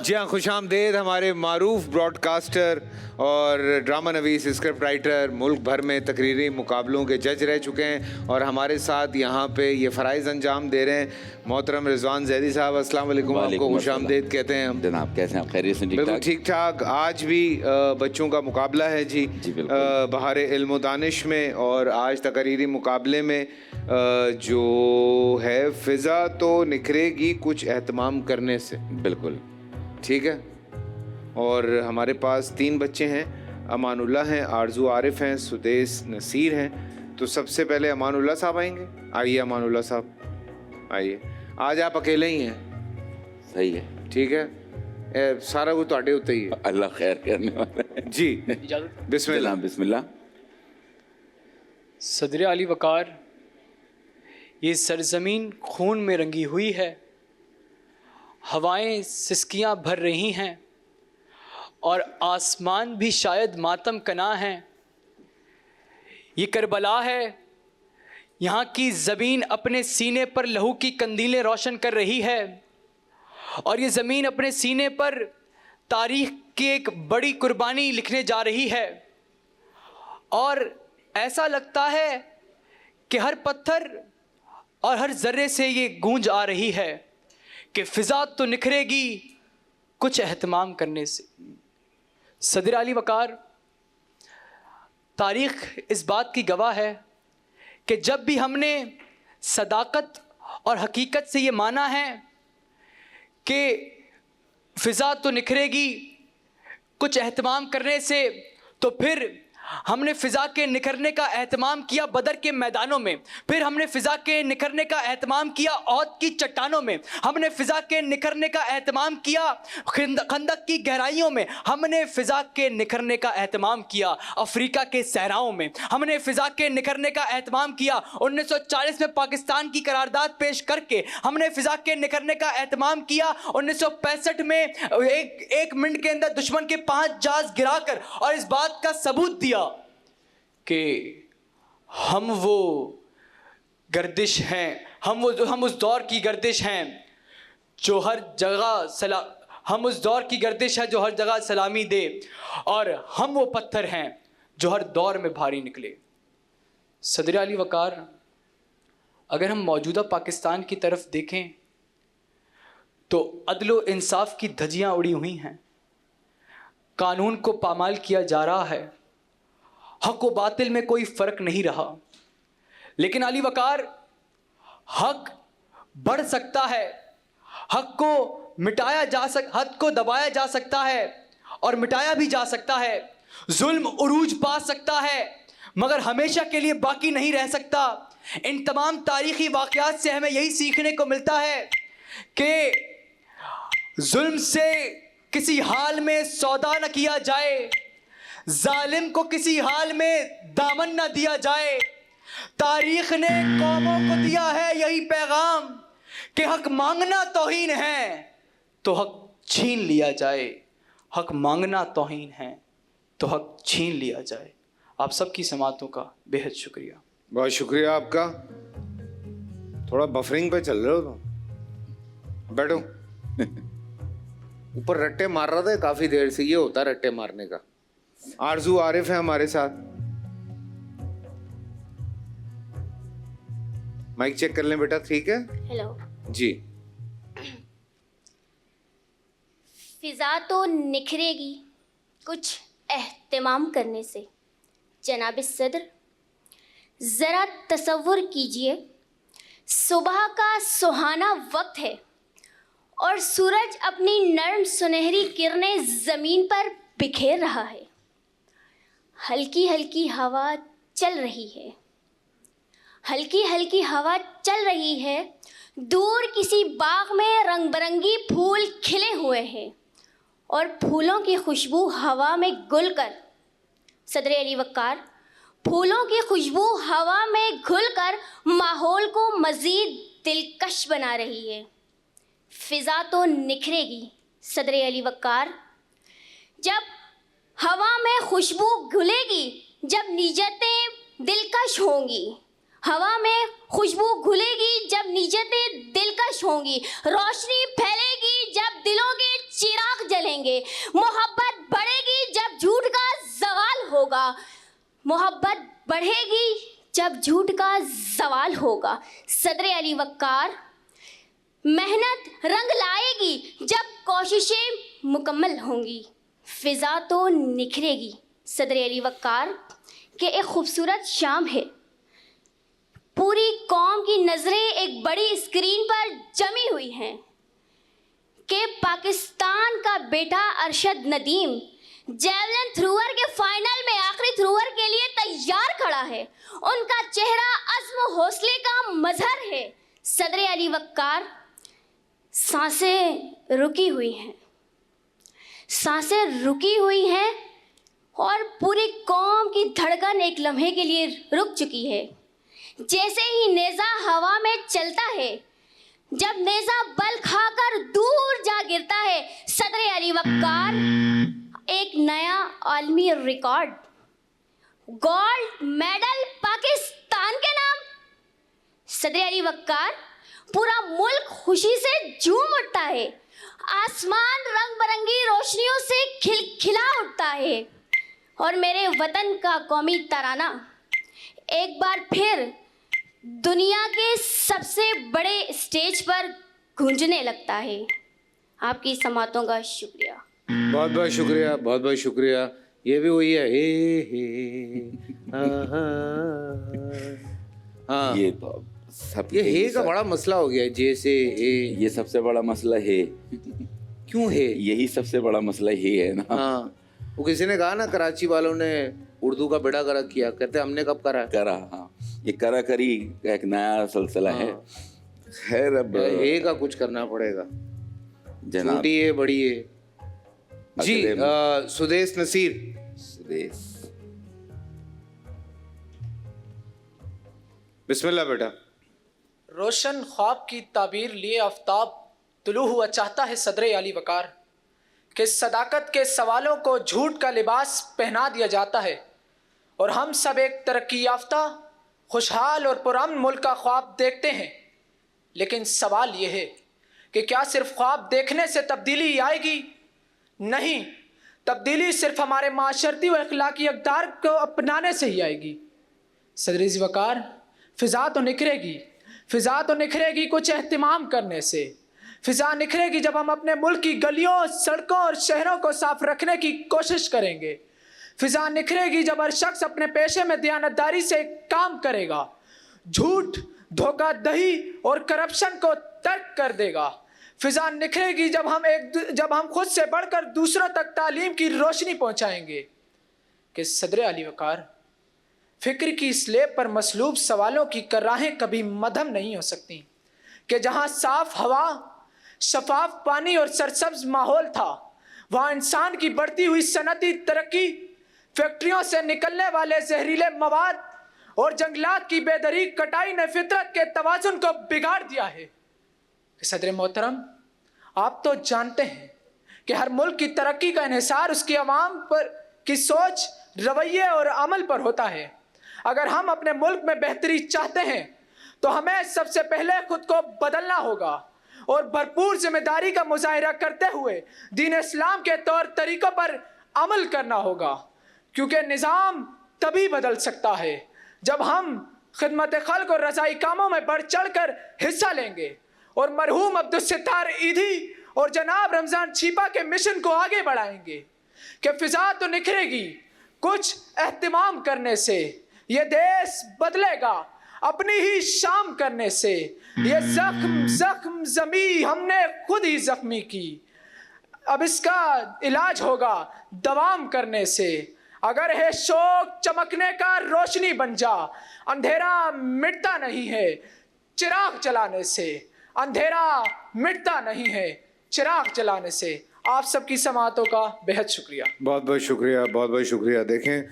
جی ہاں، خوش آمدید ہمارے معروف براڈ کاسٹر اور ڈرامہ نویس، اسکرپٹ رائٹر، ملک بھر میں تقریری مقابلوں کے جج رہ چکے ہیں اور ہمارے ساتھ یہاں پہ یہ فرائض انجام دے رہے ہیں محترم رضوان زیدی صاحب. السلام علیکم. آپ کو خوش آمدید کہتے ہیں ہم. جناب کیسے ہیں؟ خیریت سے؟ بالکل ٹھیک ٹھاک. آج بھی بچوں کا مقابلہ ہے جی بہار علم و دانش میں، اور آج تقریری مقابلے میں جو ہے فضا تو نکھرے گی کچھ اہتمام کرنے سے. بالکل ٹھیک ہے. اور ہمارے پاس 3 بچے ہیں. امان اللہ ہیں، آرزو عارف ہیں، سدیس نصیر ہیں. تو سب سے پہلے امان اللہ صاحب آئیں گے. آئیے امان اللہ صاحب آئیے. آج آپ اکیلے ہی ہیں. صحیح ہے. ٹھیک ہے. سارا کچھ تواڈے اوتے ہی ہے. اللہ خیر کرنے والا ہے. جی بسم اللہ. بسم اللہ. صدر علی وقار، یہ سرزمین خون میں رنگی ہوئی ہے، ہوائیں سسکیاں بھر رہی ہیں اور آسمان بھی شاید ماتم کنا ہیں. یہ کربلا ہے، یہاں کی زمین اپنے سینے پر لہو کی کندیلیں روشن کر رہی ہے، اور یہ زمین اپنے سینے پر تاریخ کی ایک بڑی قربانی لکھنے جا رہی ہے. اور ایسا لگتا ہے کہ ہر پتھر اور ہر ذرے سے یہ گونج آ رہی ہے کہ فضا تو نکھرے گی کچھ اہتمام کرنے سے. صدر علی وقار، تاریخ اس بات کی گواہ ہے کہ جب بھی ہم نے صداقت اور حقیقت سے یہ مانا ہے کہ فضا تو نکھرے گی کچھ اہتمام کرنے سے، تو پھر ہم نے فضا کے نکھرنے کا اہتمام کیا بدر کے میدانوں میں، پھر ہم نے فضا کے نکھرنے کا اہتمام کیا احد کی چٹانوں میں، ہم نے فضا کے نکھرنے کا اہتمام کیا خندق کی گہرائیوں میں، ہم نے فضا کے نکھرنے کا اہتمام کیا افریقہ کے صحراؤں میں، ہم نے فضا کے نکھرنے کا اہتمام کیا 1940 میں پاکستان کی قرارداد پیش کر کے، ہم نے فضا کے نکھرنے کا اہتمام کیا 1965 میں ایک منٹ کے اندر دشمن کے 5 جہاز گرا کر، اور اس بات کا ثبوت دیا کہ ہم وہ گردش ہیں، ہم اس دور کی گردش ہیں جو ہر جگہ ہم اس دور کی گردش ہے جو ہر جگہ سلامی دے، اور ہم وہ پتھر ہیں جو ہر دور میں بھاری نکلے. صدر علی وقار، اگر ہم موجودہ پاکستان کی طرف دیکھیں تو عدل و انصاف کی دھجیاں اڑی ہوئی ہیں، قانون کو پامال کیا جا رہا ہے، حق و باطل میں کوئی فرق نہیں رہا. لیکن علی وقار، حق بڑھ سکتا ہے، حق کو حق کو دبایا جا سکتا ہے اور مٹایا بھی جا سکتا ہے، ظلم عروج پا سکتا ہے مگر ہمیشہ کے لیے باقی نہیں رہ سکتا. ان تمام تاریخی واقعات سے ہمیں یہی سیکھنے کو ملتا ہے کہ ظلم سے کسی حال میں سودا نہ کیا جائے، ظالم کو کسی حال میں دامن نہ دیا جائے. تاریخ نے قوموں کو دیا ہے یہی پیغام کہ حق مانگنا توہین ہے تو حق چھین لیا جائے، حق مانگنا توہین ہے تو حق چھین لیا جائے. آپ سب کی سماعتوں کا بے حد شکریہ. بہت شکریہ آپ کا. تھوڑا بفرنگ پہ چل رہے ہو تو بیٹھو. اوپر رٹے مار رہا تھا کافی دیر سے، یہ ہوتا رٹے مارنے کا. آرزو عارف ہے ہمارے ساتھ. مائک چیک کر لیں بیٹا. ٹھیک ہے. ہیلو جی. فضا تو نکھرے گی کچھ اہتمام کرنے سے. جناب صدر، ذرا تصور کیجئے صبح کا سہانا وقت ہے اور سورج اپنی نرم سنہری کرنیں زمین پر بکھیر رہا ہے. ہلکی ہلکی ہوا چل رہی ہے، ہلکی ہلکی ہوا چل رہی ہے. دور کسی باغ میں رنگ برنگی پھول کھلے ہوئے ہیں اور پھولوں کی خوشبو ہوا میں گل کر، صدر علی وقار، پھولوں کی خوشبو ہوا میں گھل کر ماحول کو مزید دلکش بنا رہی ہے. فضا تو نکھرے گی صدر علی وقار، جب ہوا میں خوشبو گھلے گی، جب نیتیں دلکش ہوں گی. ہوا میں خوشبو گھلے گی جب نیتیں دلکش ہوں گی، روشنی پھیلے گی جب دلوں کے چراغ رہیں گے. محبت بڑھے گی جب جھوٹ کا زوال ہوگا. محبت بڑھے گی جب جھوٹ کا زوال ہوگا. صدر علی وقار. محنت رنگ لائے گی جب کوششیں مکمل ہوں گی. فضا تو نکھرے گی. صدر علی وقار کہ ایک خوبصورت شام ہے. پوری قوم کی نظریں ایک بڑی اسکرین پر جمی ہوئی ہیں کہ پاکستان کا بیٹا ارشد ندیم جیولن تھروور کے فائنل میں آخری تھروور کے لیے تیار کھڑا ہے. ان کا چہرہ عزم و حوصلے کا مظہر ہے. صدر علی وقار. سانسیں رکی ہوئی ہیں. سانسیں رکی ہوئی ہیں اور پوری قوم کی دھڑکن ایک لمحے کے لیے رک چکی ہے. جیسے ہی نیزہ ہوا میں چلتا ہے, جب نیزہ بل کھا کر دور جا گرتا ہے, صدر علی وقار ایک نیا عالمی ریکارڈ, گولڈ میڈل پاکستان کے نام. صدر علی وقار. پورا ملک خوشی سے جھوم اٹھتا ہے. آسمان رنگ برنگی روشنیوں سے کھلا اٹھتا ہے اور میرے وطن کا قومی ترانہ ایک بار پھر دنیا کے سب سے بڑے اسٹیج پر گونجنے لگتا ہے. آپ کی سماعتوں کا شکریہ. بہت بہت شکریہ, بہت بہت شکریہ. یہ بھی وہی ہے ہاں. یہ تو سب یہ ہے کا بڑا مسئلہ ہو گیا ہے. جیسے یہ سب سے بڑا مسئلہ ہے. کیوں ہے؟ یہی سب سے بڑا مسئلہ ہی ہے نا. ہاں, وہ کسی نے کہا نا کراچی والوں نے اردو کا بیڑا گرک کیا. کہتے ہم نے کب کرا. ہاں, یہ کرا کری کا ایک نیا سلسلہ ہے. خیر اب ہے کا کچھ کرنا پڑے گا. جناب چھوٹی ہے بڑی ہے. جی سدیس نصیر. بسم اللہ بیٹا. روشن خواب کی تعبیر لیے آفتاب طلوع ہوا چاہتا ہے صدر علی وقار کہ صداقت کے سوالوں کو جھوٹ کا لباس پہنا دیا جاتا ہے اور ہم سب ایک ترقی یافتہ خوشحال اور پرامن ملک کا خواب دیکھتے ہیں. لیکن سوال یہ ہے کہ کیا صرف خواب دیکھنے سے تبدیلی آئے گی؟ نہیں, تبدیلی صرف ہمارے معاشرتی و اخلاقی اقدار کو اپنانے سے ہی آئے گی. صدر علی وقار. فضا تو نکھرے گی. فضا تو نکھرے گی کچھ اہتمام کرنے سے. فضا نکھرے گی جب ہم اپنے ملک کی گلیوں, سڑکوں اور شہروں کو صاف رکھنے کی کوشش کریں گے. فضا نکھرے گی جب ہر شخص اپنے پیشے میں دیانتداری سے کام کرے گا, جھوٹ, دھوکہ دہی اور کرپشن کو ترک کر دے گا. فضا نکھرے گی جب ہم خود سے بڑھ کر دوسروں تک تعلیم کی روشنی پہنچائیں گے. کہ صدر علی وقار, فکر کی سلیب پر مسلوب سوالوں کی کراہیں کبھی مدھم نہیں ہو سکتی. کہ جہاں صاف ہوا, شفاف پانی اور سرسبز ماحول تھا, وہاں انسان کی بڑھتی ہوئی صنعتی ترقی, فیکٹریوں سے نکلنے والے زہریلے مواد اور جنگلات کی بے دریغ کٹائی نے فطرت کے توازن کو بگاڑ دیا ہے. صدر محترم, آپ تو جانتے ہیں کہ ہر ملک کی ترقی کا انحصار اس کی عوام پر کی سوچ, رویے اور عمل پر ہوتا ہے. اگر ہم اپنے ملک میں بہتری چاہتے ہیں تو ہمیں سب سے پہلے خود کو بدلنا ہوگا اور بھرپور ذمہ داری کا مظاہرہ کرتے ہوئے دین اسلام کے طور طریقوں پر عمل کرنا ہوگا. کیونکہ نظام تبھی بدل سکتا ہے جب ہم خدمت خلق اور رضائی کاموں میں بڑھ چڑھ کر حصہ لیں گے اور مرحوم عبدالستار ایدھی اور جناب رمضان چھیپا کے مشن کو آگے بڑھائیں گے. کہ فضا تو نکھرے گی کچھ اہتمام کرنے سے, یہ دیس بدلے گا اپنی ہی شام کرنے سے. یہ زخم زمیں ہم نے خود ہی زخمی کی, اب اس کا علاج ہوگا دوام کرنے سے. اگر ہے شوق چمکنے کا روشنی بن جا, اندھیرا مٹتا نہیں ہے چراغ جلانے سے. اندھیرا مٹتا نہیں ہے چراغ جلانے سے. آپ سب کی سماعتوں کا بہت شکریہ. بہت بہت شکریہ, بہت بہت شکریہ. دیکھیں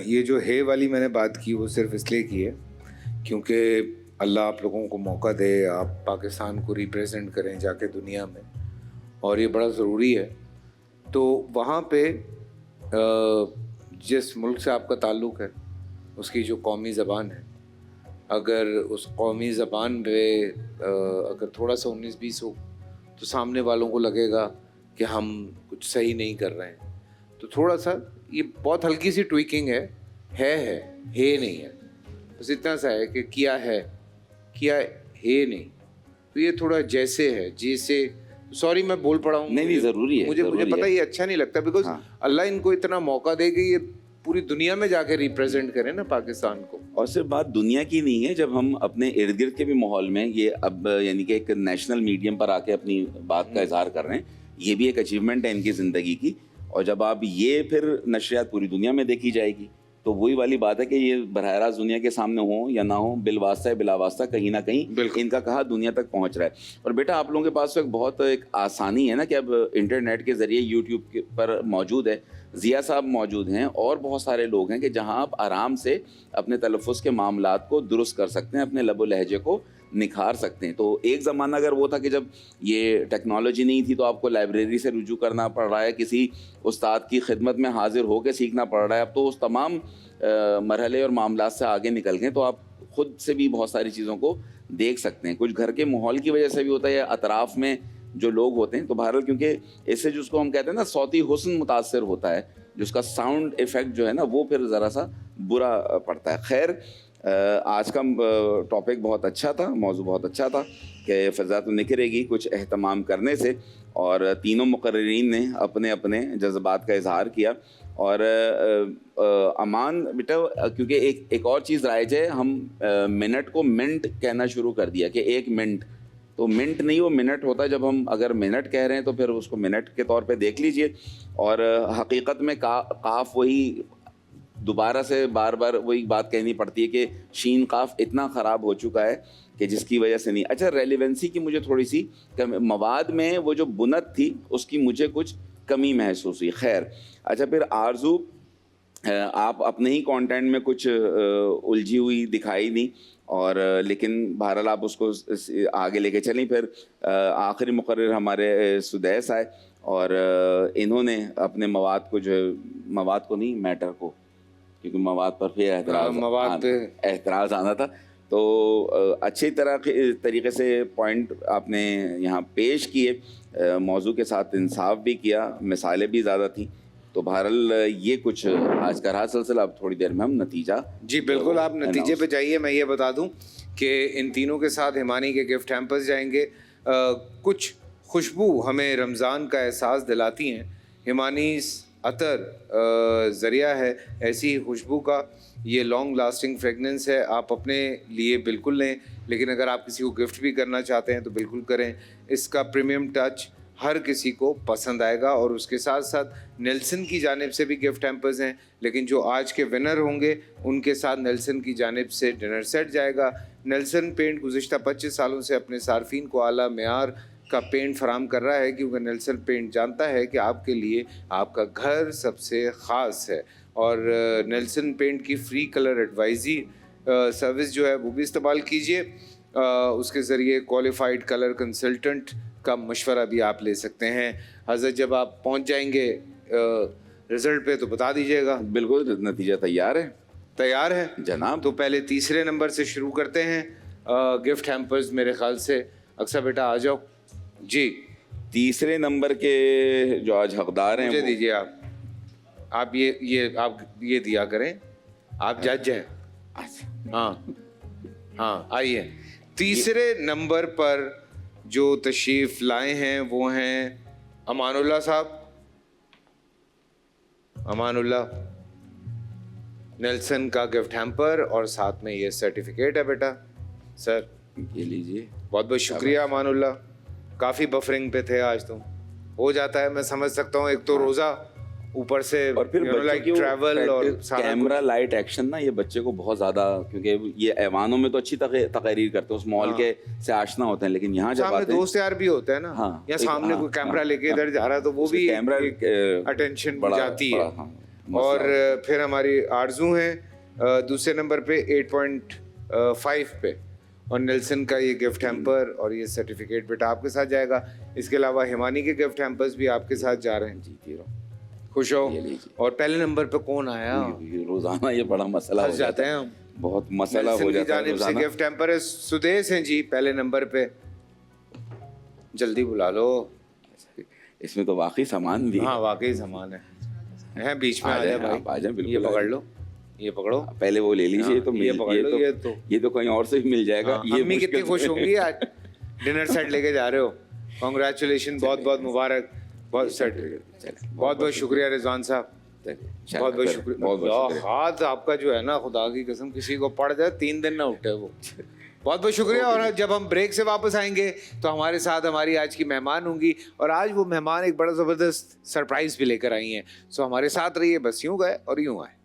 یہ جو ہے والی میں نے بات کی وہ صرف اس لیے کی ہے کیونکہ اللہ آپ لوگوں کو موقع دے, آپ پاکستان کو ریپریزنٹ کریں جا کے دنیا میں, اور یہ بڑا ضروری ہے. تو وہاں پہ جس ملک سے آپ کا تعلق ہے اس کی جو قومی زبان ہے, اگر اس قومی زبان پہ اگر تھوڑا سا 19-20 ہو تو سامنے والوں کو لگے گا کہ ہم کچھ صحیح نہیں کر رہے ہیں. تو تھوڑا سا یہ بہت ہلکی سی ٹویکنگ ہے نہیں ہے, بس اتنا سا ہے کہ کیا ہے نہیں. تو یہ تھوڑا جیسے ہے, جیسے, سوری میں بول پڑا ہوں, نہیں ضروری ہے, مجھے پتا یہ اچھا نہیں لگتا, بیکاز اللہ ان کو اتنا موقع دے کہ یہ پوری دنیا میں جا کے ریپرزینٹ کریں نا پاکستان کو. اور صرف بات دنیا کی نہیں ہے, جب ہم اپنے ارد گرد کے بھی ماحول میں یہ اب یعنی کہ ایک نیشنل میڈیم پر آ کے اپنی بات کا اظہار کر رہے ہیں, یہ بھی ایک اچیومنٹ ہے ان کی زندگی کی. اور جب آپ یہ پھر نشریات پوری دنیا میں دیکھی جائے گی تو وہی والی بات ہے کہ یہ براہ راست دنیا کے سامنے ہوں یا نہ ہوں, بالواسطہ بلا واسطہ کہیں نہ کہیں ان کا کہا دنیا تک پہنچ رہا ہے. اور بیٹا آپ لوگوں کے پاس تو ایک بہت ایک آسانی ہے نا کہ اب انٹرنیٹ کے ذریعے یوٹیوب پر موجود ہے, ضیاء صاحب موجود ہیں اور بہت سارے لوگ ہیں کہ جہاں آپ آرام سے اپنے تلفظ کے معاملات کو درست کر سکتے ہیں, اپنے لب و لہجے کو نکھار سکتے ہیں. تو ایک زمانہ اگر وہ تھا کہ جب یہ ٹیکنالوجی نہیں تھی تو آپ کو لائبریری سے رجوع کرنا پڑ رہا ہے, کسی استاد کی خدمت میں حاضر ہو کے سیکھنا پڑ رہا ہے. اب تو اس تمام مرحلے اور معاملات سے آگے نکل گئے, تو آپ خود سے بھی بہت ساری چیزوں کو دیکھ سکتے ہیں. کچھ گھر کے ماحول کی وجہ سے بھی ہوتا ہے, یا اطراف میں جو لوگ ہوتے ہیں, تو بہرحال کیونکہ اس سے جس کو ہم کہتے ہیں نا صوتی حسن متاثر ہوتا ہے, جس کا ساؤنڈ ایفیکٹ جو ہے نا وہ پھر ذرا سا برا پڑتا ہے. خیر آج کا ٹاپک بہت اچھا تھا, موضوع بہت اچھا تھا کہ فضا تو نکھرے گی کچھ اہتمام کرنے سے, اور تینوں مقررین نے اپنے اپنے جذبات کا اظہار کیا. اور امان بیٹا کیونکہ ایک اور چیز رائج ہے, ہم منٹ کو منٹ کہنا شروع کر دیا کہ 1 منٹ, تو منٹ نہیں وہ منٹ ہوتا ہے. جب ہم اگر منٹ کہہ رہے ہیں تو پھر اس کو منٹ کے طور پہ دیکھ لیجئے. اور حقیقت میں قاف وہی دوبارہ سے بار بار وہی بات کہنی پڑتی ہے کہ شین قاف اتنا خراب ہو چکا ہے کہ جس کی وجہ سے نہیں. اچھا ریلیونسی کی مجھے تھوڑی سی مواد میں وہ جو بنت تھی اس کی مجھے کچھ کمی محسوس ہوئی. خیر اچھا پھر آرزو آپ اپنے ہی کانٹینٹ میں کچھ الجھی ہوئی دکھائی نہیں, اور لیکن بہرحال آپ اس کو آگے لے کے چلیں. پھر آخری مقرر ہمارے سدیس آئے اور انہوں نے اپنے مواد کو جو ہے, مواد کو نہیں میٹر کو, کیونکہ مواد پر پھر اعتراض آنا تھا, تو اچھی طریقے سے پوائنٹ آپ نے یہاں پیش کیے, موضوع کے ساتھ انصاف بھی کیا, مثالیں بھی زیادہ تھیں. تو بہرحال یہ کچھ آج کا رہا سلسلہ. اب تھوڑی دیر میں ہم نتیجہ, جی بالکل آپ نتیجے پہ جائیے. میں یہ بتا دوں کہ ان تینوں کے ساتھ ہیمانی کے گفٹ ہیمپرز جائیں گے. کچھ خوشبو ہمیں رمضان کا احساس دلاتی ہیں. ہیمانیز عطر ذریعہ ہے ایسی خوشبو کا, یہ لانگ لاسٹنگ فریگننس ہے, آپ اپنے لیے بالکل لیں, لیکن اگر آپ کسی کو گفٹ بھی کرنا چاہتے ہیں تو بالکل کریں. اس کا پریمیم ٹچ ہر کسی کو پسند آئے گا. اور اس کے ساتھ ساتھ نیلسن کی جانب سے بھی گفٹ ہیمپرز ہیں, لیکن جو آج کے ونر ہوں گے ان کے ساتھ نیلسن کی جانب سے ڈنر سیٹ جائے گا. نیلسن پینٹ گزشتہ 25 سالوں سے اپنے صارفین کو اعلیٰ معیار کا پینٹ فراہم کر رہا ہے, کیونکہ نیلسن پینٹ جانتا ہے کہ آپ کے لیے آپ کا گھر سب سے خاص ہے. اور نیلسن پینٹ کی فری کلر ایڈوائزری سروس جو ہے وہ بھی استعمال کیجیے. اس کے ذریعے کوالیفائڈ کلر کنسلٹنٹ کا مشورہ بھی آپ لے سکتے ہیں. حضرت جب آپ پہنچ جائیں گے رزلٹ پہ تو بتا دیجیے گا. بالکل نتیجہ تیار ہے جناب. تو پہلے تیسرے نمبر سے شروع کرتے ہیں. گفٹ ہیمپرز میرے خیال سے اکثر بیٹا آ جاؤ. جی تیسرے نمبر کے جو آج حقدار ہیں مجھے دیجیے. آپ یہ دیا کریں, آپ جج ہیں. ہاں آئیے. تیسرے نمبر پر جو تشریف لائے ہیں وہ ہیں امان اللہ صاحب. امان اللہ, نیلسن کا گفٹ ہیمپر اور ساتھ میں یہ سرٹیفکیٹ ہے بیٹا. سر یہ لیجیے. بہت بہت شکریہ امان اللہ. کافی بفرنگ پہ تھے آج, تو ہو جاتا ہے, میں سمجھ سکتا ہوں. ایک تو روزہ, اوپر سے اور پھر ٹریول اور کیمرہ لائٹ ایکشن نا, یہ بچے کو بہت زیادہ, کیونکہ یہ ایوانوں میں تو اچھی تقریر کرتے ہیں, اس ماحول کے سے آشنا ہوتے ہیں, لیکن یہاں جب آتے ہیں دوست یار بھی ہوتا ہے نا, یا سامنے کوئی کیمرہ لے کے ادھر جا رہا ہے تو وہ بھی اٹینشن جاتی ہے. اور پھر ہماری آرزو ہیں دوسرے نمبر پہ 8.5 پہ, اور نیلسن کا یہ گفٹ ہیمپر اور یہ سرٹیفکیٹ بیٹا آپ کے ساتھ جائے گا. اس کے علاوہ ہیمانی کے گفٹ ہیمپرز بھی آپ کے ساتھ جا رہے ہیں. جی خوش ہو. اور پہلے نمبر پہ کون آیا؟ روزانہ یہ بڑا مسئلہ ہو جاتے ہیں, ہم بہت مسئلہ ہو جاتا ہے. جانب سے گفٹ ہیمپر ہے سدیس ہیں جی پہلے نمبر پہ, جلدی بلا لو. اس میں تو واقعی سامان بھی ہے. ہاں واقعی سامان ہے بیچ میں. آ آ جائیں جائے آپ، آ جائیں بالکل. یہ پکڑ لو, یہ پکڑو. پہلے وہ لے لیجیے. تو یہ پکڑ لو. یہ تو کہیں اور سے بھی مل جائے گا. یہ امی کتنی خوش ہوں گی آج ڈنر سیٹ لے کے جا رہے ہو. کانگریچولیشن, بہت بہت مبارک. بہت سیٹ, بہت بہت شکریہ رضوان صاحب, بہت بہت شکریہ. بہت بہت شکریہ. ہاتھ آپ کا جو ہے نا, خدا کی قسم کسی کو پڑ جائے 3 دن نہ اٹھے وہ. بہت بہت شکریہ. اور جب ہم بریک سے واپس آئیں گے تو ہمارے ساتھ ہماری آج کی مہمان ہوں گی, اور آج وہ مہمان ایک بڑا زبردست سرپرائز بھی لے کر آئی ہیں. سو ہمارے ساتھ رہیے, بس یوں گئے اور یوں آئے.